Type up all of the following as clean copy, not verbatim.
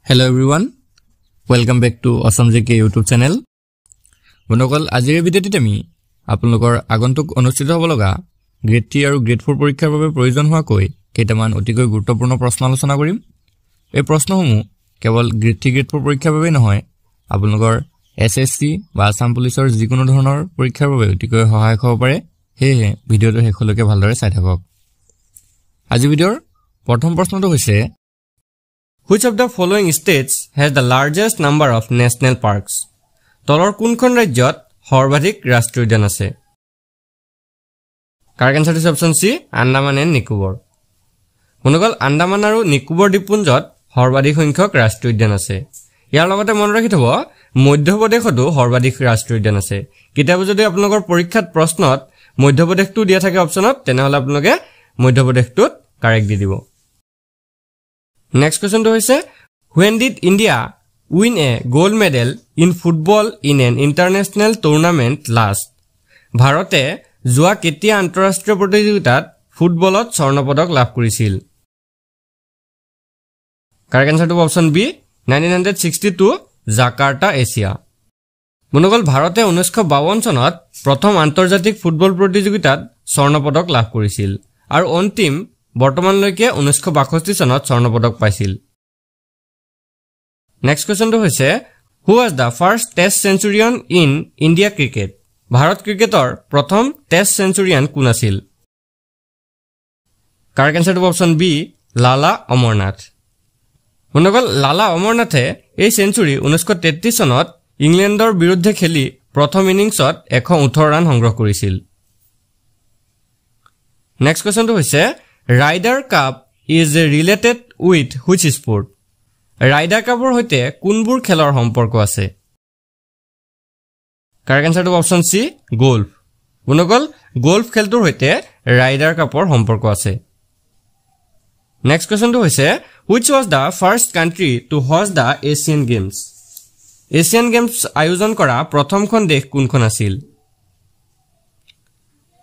Hello everyone, welcome back to Awesome JK YouTube channel. বন্ধুসকল আজিৰ ভিডিঅ'টিত আমি আপোনালোকৰ আগন্তুক অনুষ্ঠিত হ'ব লগা গ্ৰেড 3 আৰু গ্ৰেড 4 পৰীক্ষাৰ বাবে প্ৰয়োজন হোৱা কেইটামান অতিকৈ গুৰুত্বপূৰ্ণ প্ৰশ্ন আলোচনা কৰিম। এই প্ৰশ্নসমূহ কেৱল গ্ৰেড 3 গ্ৰেড 4 পৰীক্ষাৰ বাবে নহয়, আপোনালোকৰ SSC বা আসাম পুলিচৰ যিকোনো ধৰণৰ পৰীক্ষাৰ বাবে অতিকৈ সহায়ক হ'ব পাৰে। সেয়ে ভিডিঅ'টো শেষলৈকে ভালদৰে চাই থাকক। আজি ভিডিঅ'ৰ প্ৰথম প্ৰশ্নটো হৈছে Which of the following states has the largest number of national parks? তলৰ কোনখন ৰাজ্যত সৰ্বাধিক ৰাষ্ট্ৰীয় উদ্যান আছে? Correct answer is option C, Andaman and Nicobar. বন্ধুসকল আন্দামান আৰু নিকোবৰ দ্বীপপুঞ্জত সৰ্বাধিক সংখ্যক ৰাষ্ট্ৰীয় উদ্যান আছে। ইয়াৰ লগতে মনত ৰাখি থব মধ্যপ্ৰদেশতো সৰ্বাধিক ৰাষ্ট্ৰীয় উদ্যান আছে। কিতাপ যদি আপোনালোকৰ পৰীক্ষাত প্ৰশ্নত মধ্যপ্ৰদেশটো দিয়া থাকে অপচনত তেনেহলে আপোনালোকে মধ্যপ্ৰদেশটোত কাৰেক্ট দি দিব। Next question to hoise when did India win a gold medal in football in an international tournament last? Bharote joa ketia antarashtriyo protiogitat footballot swarno padak labh korisil? Correct answer to option B 1962 Jakarta Asia. Bondukol bharote 1952 sonot prothom antarjatik football protiogitat swarno padak labh korisil aru ontim বৰ্তমান লৈকে 1962 চনত স্বৰ্ণ পদক পাইছিল। Next কোৱেশ্চনটো হৈছে who was the first test centurion in India cricket? Bharat ক্ৰিকেটৰ প্ৰথম টেষ্ট সেঞ্চুৰিয়ান কোন আছিল? Correct answer option B Lala Amarnath. বন্ধুসকল লালা অমৰনাথে এই সেঞ্চুৰি 1933 চনত ইংলেণ্ডৰ বিৰুদ্ধে খেলি প্ৰথম ইনিংছত 118 ৰান সংগ্ৰহ কৰিছিল। নেক্সট কোৱেশ্চনটো হৈছে Ryder Cup is related with which sport? Ryder Cupৰ হৈতে কোনবোৰ খেলৰ সম্পৰ্ক আছে? Correct answer to option C golf. বন্ধুসকল গল্ফ খেলটোৰ হৈতে Ryder Cupৰ সম্পৰ্ক আছে। Next question to হৈছে which was the first country to host the Asian Games? Asian Games আয়োজন কৰা প্ৰথমখন দেশ কোনখন আছিল?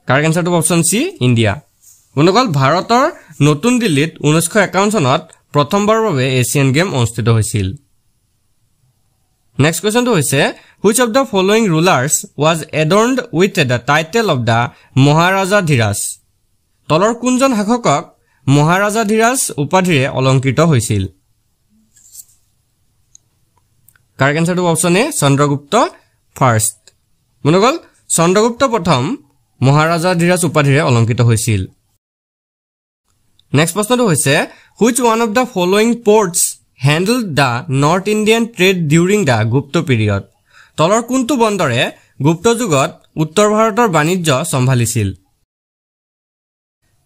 Correct answer to option C India. বন্ধুসকল ভাৰতৰ নতুন দিল্লীত 1951 চনত প্ৰথমবাৰৰ বাবে এছিয়ান গেম অনুষ্ঠিত হৈছিল। নেক্সট কোৱেশ্চনটো হৈছে which of the following rulers was adorned with the title of the Maharaja Dhiraj? তলৰ কোনজন শাসকক মহাৰাজা ধীৰাজ উপাধিৰে অলংকৃত হৈছিল? Correct answer to option A Chandragupta first. বন্ধুসকল চন্দ্ৰগুপ্ত প্ৰথম মহাৰাজা ধীৰাজ উপাধিৰে অলংকৃত হৈছিল। Next question হৈছে which one of the following ports handled the North Indian trade during the Gupta period? তলৰ কোনটো বন্দৰে গুপ্ত যুগত উত্তৰ ভাৰতৰ বাণিজ্য সম্ভালিছিল?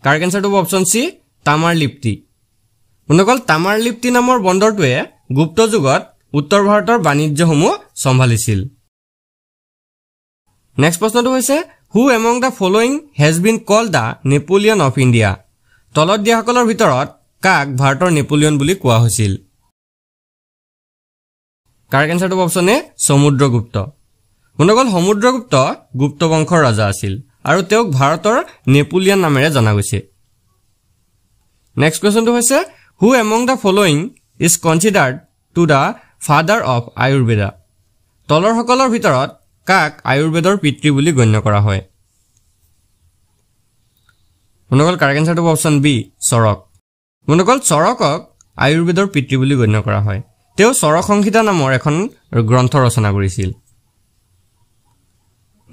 Correct answer to option C তামাৰলিপ্তি। বন্ধুসকল তামাৰলিপ্তি নামৰ বন্দৰটোৱে গুপ্ত যুগত উত্তৰ ভাৰতৰ বাণিজ্যসমূহ সম্ভালিছিল। Next প্ৰশ্নটো হৈছে who among the following has been called the Napoleon of India? তলত দিয়াসকলৰ ভিতৰত কাক ভাৰতৰ নেপোলিয়ন বুলি কোৱা হৈছিল? কাৰেক্ট আনসাৰ টু অপচন এ সমুদ্ৰগুপ্ত। বন্ধুসকল সমুদ্ৰগুপ্ত গুপ্ত বংশৰ ৰজা আছিল আৰু তেওঁক ভাৰতৰ নেপোলিয়ন নামেৰে জনা গৈছে। নেক্সট কোৱেশ্চনটো হৈছে who among the following is considered to the father of Ayurveda? তলৰ সকলৰ ভিতৰত কাক আয়ুৰ্বেদৰ পিতৃ বুলি গণ্য কৰা হয়? বন্ধুসকল correct answer to option B Charak. বন্ধুসকল চৰকক আয়ুৰ্বেদৰ পিতৃ বুলি গণ্য কৰা হয়। তেওঁ চৰক সংহিতা নামৰ এখন গ্ৰন্থ ৰচনা কৰিছিল।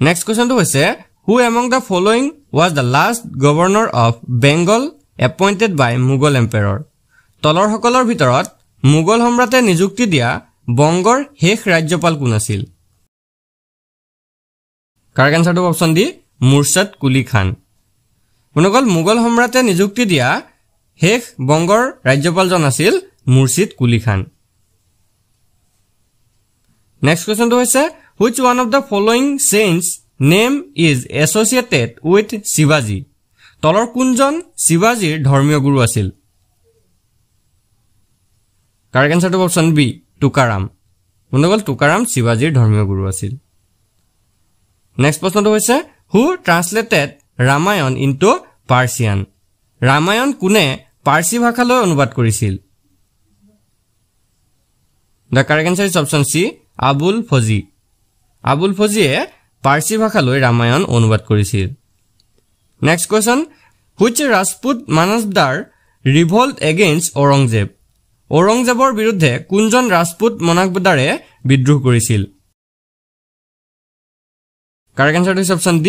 নেক্সট কোৱেশ্চনটো হৈছে who among the following was the last governor of Bengal appointed by Mughal empire? তলৰ সকলৰ ভিতৰত মোগল সম্ৰাটে নিযুক্তি দিয়া বংগৰ শেষ ৰাজ্যপাল কোন আছিল? Correct answer to option D Murshid Quli Khan. বন্ধুসকল মোগল সম্ৰাটে নিযুক্তি দিয়া শেষ বংগৰ ৰাজ্যপালজন আছিল মুৰ্শিদ কুলি খান। নেক্সট কোৱেশ্চনটো হৈছে which one of the following saints name is associated with শিৱাজী? তলৰ কোনজন শিৱাজীৰ ধৰ্মীয় গুৰু আছিল? Correct answer to option B Tukaram. বন্ধুসকল টুকাৰাম শিৱাজীৰ ধৰ্মীয় গুৰু আছিল। নেক্সট প্ৰশ্নটো হৈছে who translated Ramayana into Persian? Ramayana কোনে পাৰ্চী ভাষালৈ অনুবাদ কৰিছিল? The correct answer is option C, Abul Fazl. Abul Fazl পাৰ্চী ভাষালৈ ৰামায়ণ অনুবাদ কৰিছিল। Next question, which Rajput Manasdar revolt against Aurangzeb? Aurangzebৰ বিৰুদ্ধে কোনজন ৰাজপুত মনাকদাৰে বিদ্ৰোহ কৰিছিল? Correct answer is option D,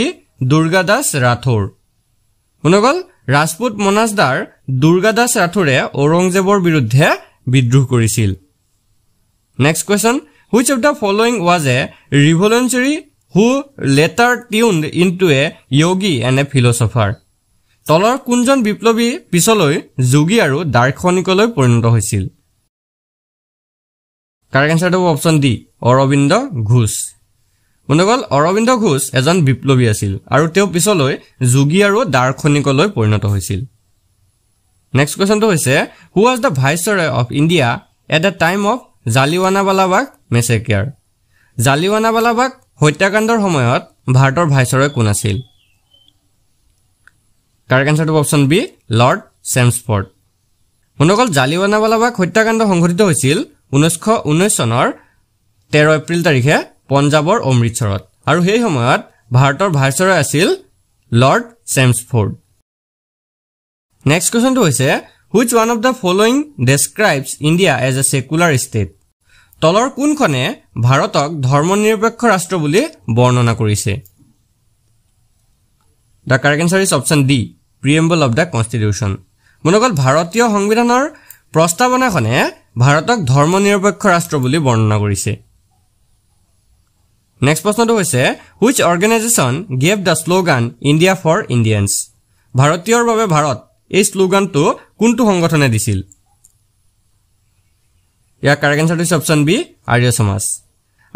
Durgadas Rathore. শুনগল Rajput মনাসদাৰ Durgadas ৰাথোৰে ঔৰংজেবৰ বিৰুদ্ধে বিদ্ৰোহ কৰিছিল। Next question, which of the following was a revolutionary who later tuned into a yogi and a philosopher? তলৰ কোনজন বিপ্লৱী পিছলৈ যোগী আৰু দাৰ্শনিকলৈ পৰিণত হৈছিল? Correct answer is option D, Aurobindo Ghosh. বন্ধুসকল অৰবিন্দ ঘোষ এজন বিপ্লৱী আছিল আৰু তেওঁ পিছলৈ যোগী আৰু দাৰ্শনিকলৈ পৰিণত হৈছিল। নেক্সট কোৱেশ্চনটো হৈছে who was the viceroy of India at the time of Jallianwala Bagh massacre? Jallianwala Bagh হত্যাকাণ্ডৰ সময়ত ভাৰতৰ ভাইসৰয় কোন আছিল? কাৰেক্ট আনসাৰটো অপচন বি, লৰ্ড চেমছফৰ্ড। বন্ধুসকল জালিৱানাৱালা বাগ হত্যাকাণ্ড সংঘটিত হৈছিল 1919 চনৰ 13 এপ্ৰিল তাৰিখে পঞ্জাবৰ অমৃতসৰত আৰু সেই সময়ত ভাৰতৰ ভাইসৰয় আছিল লৰ্ড চেমছফৰ্ড। নেক্সট কোৱেশ্চনটো হৈছে which one of the following describes India as a secular state? তলৰ কোনখনে ভাৰতক ধৰ্মনিৰপেক্ষ ৰাষ্ট্ৰ বুলি বৰ্ণনা কৰিছে? The correct answer is option D, preamble of the constitution. বন্ধুসকল ভাৰতীয় সংবিধানৰ প্ৰস্তাৱনাখনে ভাৰতক ধৰ্মনিৰপেক্ষ ৰাষ্ট্ৰ বুলি বৰ্ণনা কৰিছে। Next প্ৰশ্নটো হৈছে which organization gave the slogan India for Indians? ভাৰতীয়ৰ বাবে ভাৰত এই স্লোগানটো কোনটো সংগঠনে দিছিল? ইয়াৰ কাৰেক্ট আনসাৰটো হৈছে অপচন বি, আৰ্য সমাজ।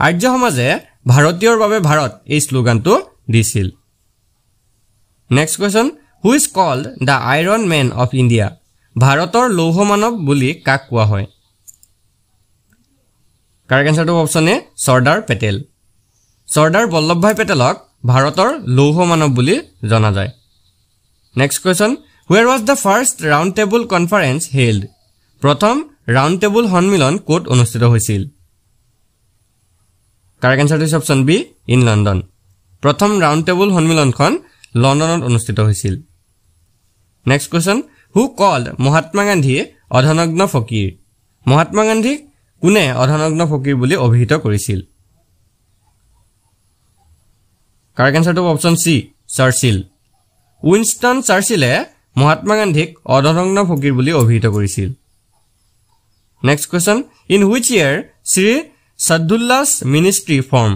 আৰ্য সমাজে ভাৰতীয়ৰ বাবে ভাৰত এই স্লোগানটো দিছিল। Next question, who is called the iron man of India? ভাৰতৰ লৌহ মানৱ বুলি কাক কোৱা হয়? কাৰেক্ট আনসাৰটো অপচন এ, চৰ্দাৰ পেটেল। চৰ্দাৰ বল্লভভাই পেটেলক ভাৰতৰ লৌহ মানৱ বুলি জনা যায়। Next question, where was the first round table conference held? প্ৰথম ৰাউণ্ড টেবুল সন্মিলন ক'ত অনুষ্ঠিত হৈছিল? কাৰেক্ট আনসাৰটো হৈছে অপচন বি, ইন লণ্ডন। প্ৰথম ৰাউণ্ড টেবুল সন্মিলনখন লণ্ডনত অনুষ্ঠিত হৈছিল। Next question, who called Mahatma Gandhi অধনগ্ন ফকীৰ? মহাত্মা গান্ধীক কোনে অধনগ্ন ফকীৰ বুলি অভিহিত কৰিছিল? কাৰেক্ট আনসাৰটো অপচন সি, চাৰ্চিল। উইনষ্টন চাৰ্চিলে মহাত্মা গান্ধীক অধনগ্ন ফকীৰ বুলি অভিহিত কৰিছিল। Next question, in which year Shri Saadullah's ministry form?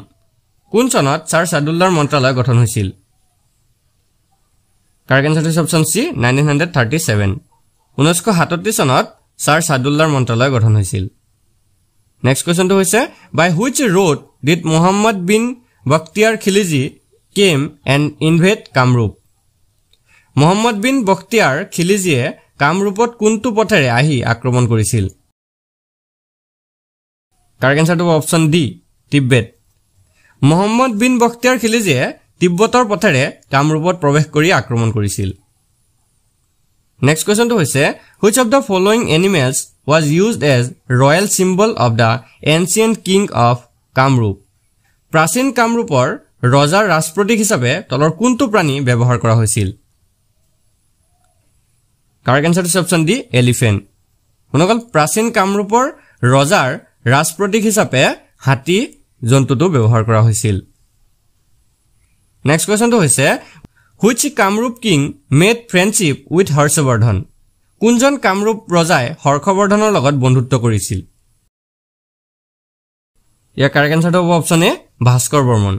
কোন চনত ছাৰ ছাদুল্লাৰ মন্ত্ৰালয় গঠন হৈছিল? কাৰেক্ট আনসাৰটো হৈছে অপচন সি, 1937। 1937 চনত ছাৰ ছাদুল্লাৰ মন্ত্ৰালয় গঠন হৈছিল। নেক্সট কুৱেশ্যনটো হৈছে by which road did Muhammad bin Bakhtiyar Khilji came and invade Kamrup? Muhammad bin Bakhtiyar খিলিজিয়ে কামৰূপত কোনটো পথেৰে আহি আক্ৰমণ কৰিছিল? কাৰেক্ট আনসাৰটো option D, Tibet. Muhammad bin Bakhtiyar খিলিজিয়ে তিব্বতৰ পথেৰে কামৰূপত প্ৰৱেশ কৰি আক্ৰমণ কৰিছিল। নেক্সট কুৱেশ্যনটো হৈছে which of the following animals was used as royal symbol of the ancient king of Kamrup? প্ৰাচীন কামৰূপৰ ৰজাৰ ৰাজপ্ৰতীক হিচাপে তলৰ কোনটো প্ৰাণী ব্যৱহাৰ কৰা হৈছিল? Correct answer is option D, elephant. শুনকল প্ৰাচীন কামৰূপৰ ৰজাৰ ৰাজপ্ৰতীক হিচাপে হাতী জন্তুটো ব্যৱহাৰ কৰা হৈছিল। নেক্সট কুৱেশ্যনটো হৈছে which Kamrup king made friendship with Harshavardhana? কোনজন কামৰূপ ৰজাই হৰ্ষবৰ্ধনৰ লগত বন্ধুত্ব কৰিছিল? ইয়াৰ কাৰেক্ট আনসাৰটো হ'ব অপচন এ, ভাস্কৰ বৰ্মন।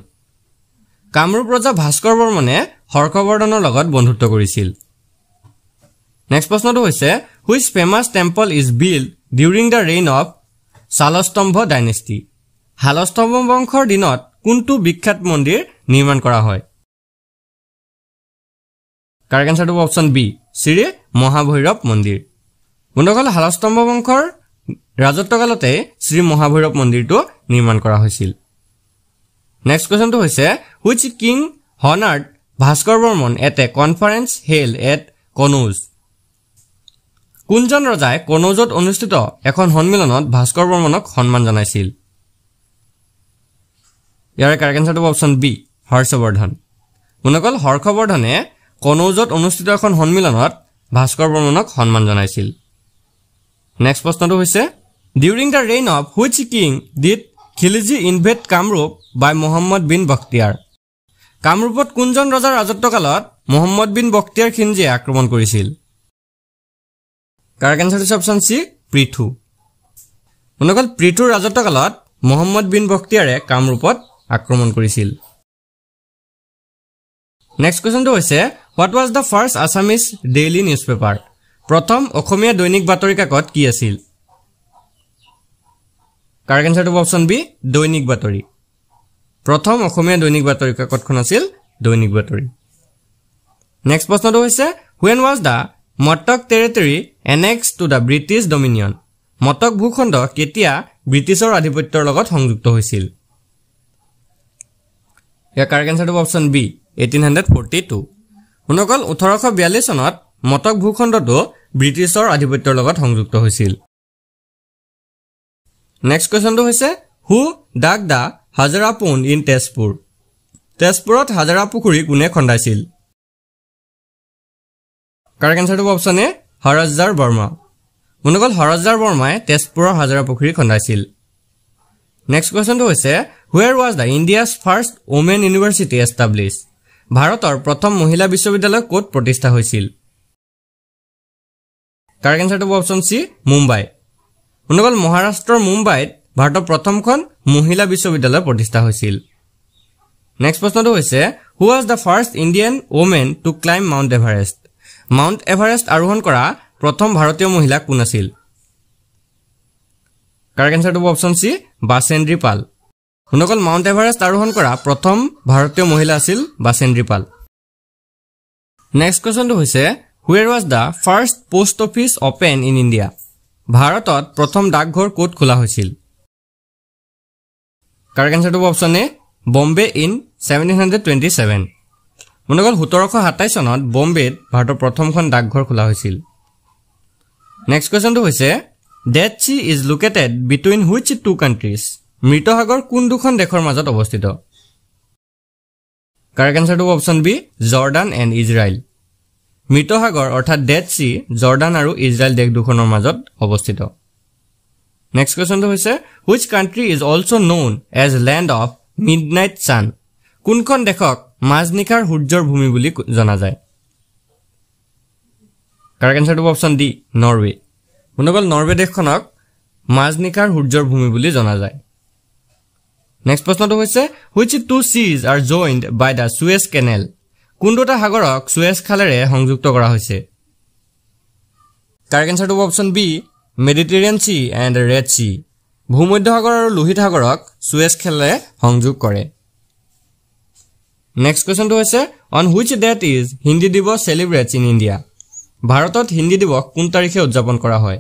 কামৰূপ ৰজা ভাস্কৰ বৰ্মনে হৰ্ষবৰ্ধনৰ লগত বন্ধুত্ব কৰিছিল। নেক্সট প্ৰশ্নটো হৈছে which famous temple is build during the reign of Salastambha dynasty? Salastambha বংশৰ দিনত কোনটো বিখ্যাত মন্দিৰ নিৰ্মাণ কৰা হয়? কাৰেক্ট আনসাৰটো হ'ব অপচন বি, শ্ৰী মহাভৈৰৱ মন্দিৰ। বন্ধুসকল শালস্তম্ভ বংশৰ ৰাজত্বকালতে শ্ৰী মহাভৈৰৱ মন্দিৰটো নিৰ্মাণ কৰা হৈছিল। নেক্সট কুৱেশ্যনটো হৈছে which king honoured Bhaskar Varman at a conference held at Kannauj? কোনজন ৰজাই কনৌজত অনুষ্ঠিত এখন সন্মিলনত ভাস্কৰ বৰ্মনক সন্মান জনাইছিল ইয়াৰ কাৰেক্ট আনসাৰটো অপচন বি হৰ্ষবৰ্ধন বন্ধুসকল হৰ্ষবৰ্ধনে কনৌজত অনুষ্ঠিত এখন সন্মিলনত ভাস্কৰ বৰ্মনক সন্মান জনাইছিল নেক্সট প্ৰশ্নটো হৈছে during the reign of which king did Khilji invade Kamrup by Mohammad bin Bakhtiyar কামৰূপত কোনজন ৰজাৰ ৰাজত্বকালত মোহাম্মদ বিন বখতিয়াৰ খিলজিয়ে আক্ৰমণ কৰিছিল কাৰেক্ট আনসাৰ হৈছে অপচন সি পৃথু বন্ধুসকল পৃথুৰ ৰাজত্বকালত মোহাম্মদ বিন বখতিয়াৰে কামৰূপত আক্ৰমণ কৰিছিল নেক্সট কোৱেশ্চনটো হৈছে what was the first Assamese daily newspaper প্ৰথম অসমীয়া দৈনিক বাতৰি কাকত কি আছিল কাৰেক্ট আনসাৰটো অপচন বি দৈনিক বাতৰি প্ৰথম অসমীয়া দৈনিক বাতৰি কাকতখন আছিল দৈনিক বাতৰি নেক্সট প্ৰশ্নটো হৈছে when was the Matak territory annexed to the British Dominion Matak ভূখণ্ড কেতিয়া ব্ৰিটিছৰ আধিপত্যৰ লগত সংযুক্ত হৈছিল ইয়াৰ কাৰেক্ট আনসাৰটো অপচন বি 1842 বন্ধুসকল 1842 চনত মটক ভূখণ্ডটো ব্ৰিটিছৰ আধিপত্যৰ লগত সংযুক্ত হৈছিল নেক্সট কোৱেশ্চনটো হৈছে হু ডাগ দা হাজাৰা পোন্ড ইন তেজপুৰ তেজপুৰত হাজাৰা পুখুৰী কোনে খন্দাইছিল কাৰেক্ট আনসাৰটো অপচন এ হৰজাৰ বৰ্মা বন্ধুসকল হৰজাৰ বৰ্মাই তেজপুৰৰ হাজাৰা পুখুৰী খন্দাইছিল নেক্সট কোৱেশ্চনটো হৈছে where was the India's first women university establish ভাৰতৰ প্ৰথম মহিলা বিশ্ববিদ্যালয় ক'ত প্ৰতিষ্ঠা হৈছিল কাৰেক্ট আনসাৰটো অপচন সি মুম্বাই বন্ধুসকল মহাৰাষ্ট্ৰৰ মুম্বাইত ভাৰতৰ প্ৰথমখন মহিলা বিশ্ববিদ্যালয় প্ৰতিষ্ঠা হৈছিল নেক্সট প্ৰশ্নটো হৈছে who was the first Indian women to climb Mount Everest আৰোহণ কৰা প্ৰথম ভাৰতীয় মহিলা কোন আছিল কাৰেক্ট আনসাৰটো অপচন সি বাসেন্দ্ৰী পাল বন্ধুসকল মাউণ্ট এভাৰেষ্ট আৰোহণ কৰা প্ৰথম ভাৰতীয় মহিলা আছিল বাসেন্দ্ৰী পাল নেক্সট কোৱেশ্চনটো হৈছে where was the first post office open in India ভাৰতত প্ৰথম ডাকঘৰ ক'ত খোলা হৈছিল কাৰেক্ট আনসাৰটো অপচন এ বম্বে ইন 1727 বন্ধুসকল 1727 চনত বম্বেত ভাৰতৰ প্ৰথমখন ডাকঘৰ খোলা হৈছিল নেক্সট কোৱেশ্চনটো হৈছে Dead Sea is located between which two countries মৃতসাগৰ কোন দুখন দেশৰ মাজত অৱস্থিত কাৰেক্ট আনসাৰটো option B Jordan and Israel মৃতসাগৰ অৰ্থাৎ ডেড সি জৰ্ডান আৰু ইজৰাইল দেশ দুখনৰ মাজত অৱস্থিত নেক্সট কোৱেশ্চনটো হৈছে which country is also known as land of midnight sun কোনখন দেশক মাজনিশাৰ সূৰ্যৰ ভূমি বুলি জনা যায় কাৰেক্ট আনসাৰটো অপচন ডি নৰৱে বন্ধুসকল নৰৱে দেশখনক মাজনিশাৰ সূৰ্যৰ ভূমি বুলি জনা যায় নেক্সট প্ৰশ্নটো হৈছে which two seas are joined by the সুৱেজ কেনেল কোন দুটা সাগৰক সুৱেজ খালেৰে সংযুক্ত কৰা হৈছে কাৰেক্ট আনসাৰটো option B Mediterranean Sea and Red Sea ভূমধ্যসাগৰ আৰু লোহিত সাগৰক সুৱেজ খালেৰে সংযোগ কৰে নেক্সট কোৱেশ্চনটো হৈছে on which date is Hindi Diwas celebrates in India ভাৰতত হিন্দী দিৱস কোন তাৰিখে উদযাপন কৰা হয়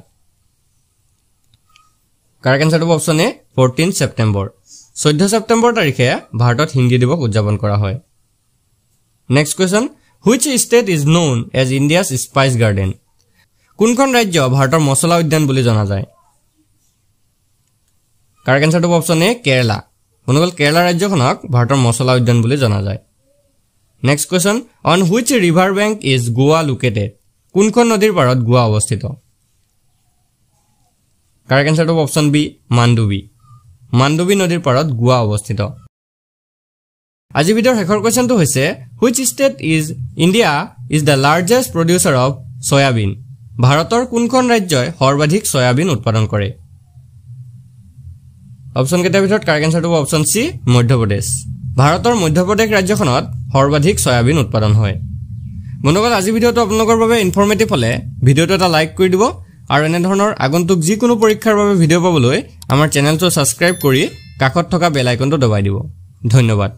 কাৰেক্ট আনসাৰটো অপচন এ 14 ছেপ্টেম্বৰ 14 ছেপ্টেম্বৰ তাৰিখে ভাৰতত হিন্দী দিৱস উদযাপন কৰা হয় next question which state is known as India's spice garden কোনখন ৰাজ্য ভাৰতৰ মছলা উদ্যান বুলি জনা যায় কাৰেক্ট আনসাৰটো অপচন এ কেৰালা বন্ধুসকল কেৰালা ৰাজ্যখনক ভাৰতৰ মছলা উদ্যান বুলি জনা যায় next question on which river bank is Goa located কোনখন নদীৰ পাৰত গোৱা অৱস্থিত কাৰেক্ট আনসাৰটো অপচন বি মাণ্ডৱী নদীৰ পাৰত গোৱা অৱস্থিত আজি ভিডিঅ'ৰ শেষৰ কোৱেশ্চনটো হৈছে which state is India is the largest producer of soybean ভাৰতৰ কোনখন ৰাজ্যই সৰ্বাধিক সয়াবিন উৎপাদন কৰে অপচন কেইটাৰ ভিতৰত কাৰেক্ট আনসাৰটো অপচন সি মধ্যপ্ৰদেশ ভাৰতৰ মধ্যপ্ৰদেশ ৰাজ্যখনত সৰ্বাধিক সয়াবিন উৎপাদন হয় বন্ধুসকল আজি ভিডিঅ'টো আপোনালোকৰ বাবে ইনফৰমেটিভ হলে ভিডিঅ'টো এটা লাইক কৰি দিব আৰু এনে ধৰণৰ আগন্তুক যিকোনো পৰীক্ষাৰ বাবে ভিডিঅ' পাবলৈ আমাৰ চেনেলটো সাবস্ক্ৰাইব কৰি কাষত থকা বেল আইকনটো দবাই দিব ধন্যবাদ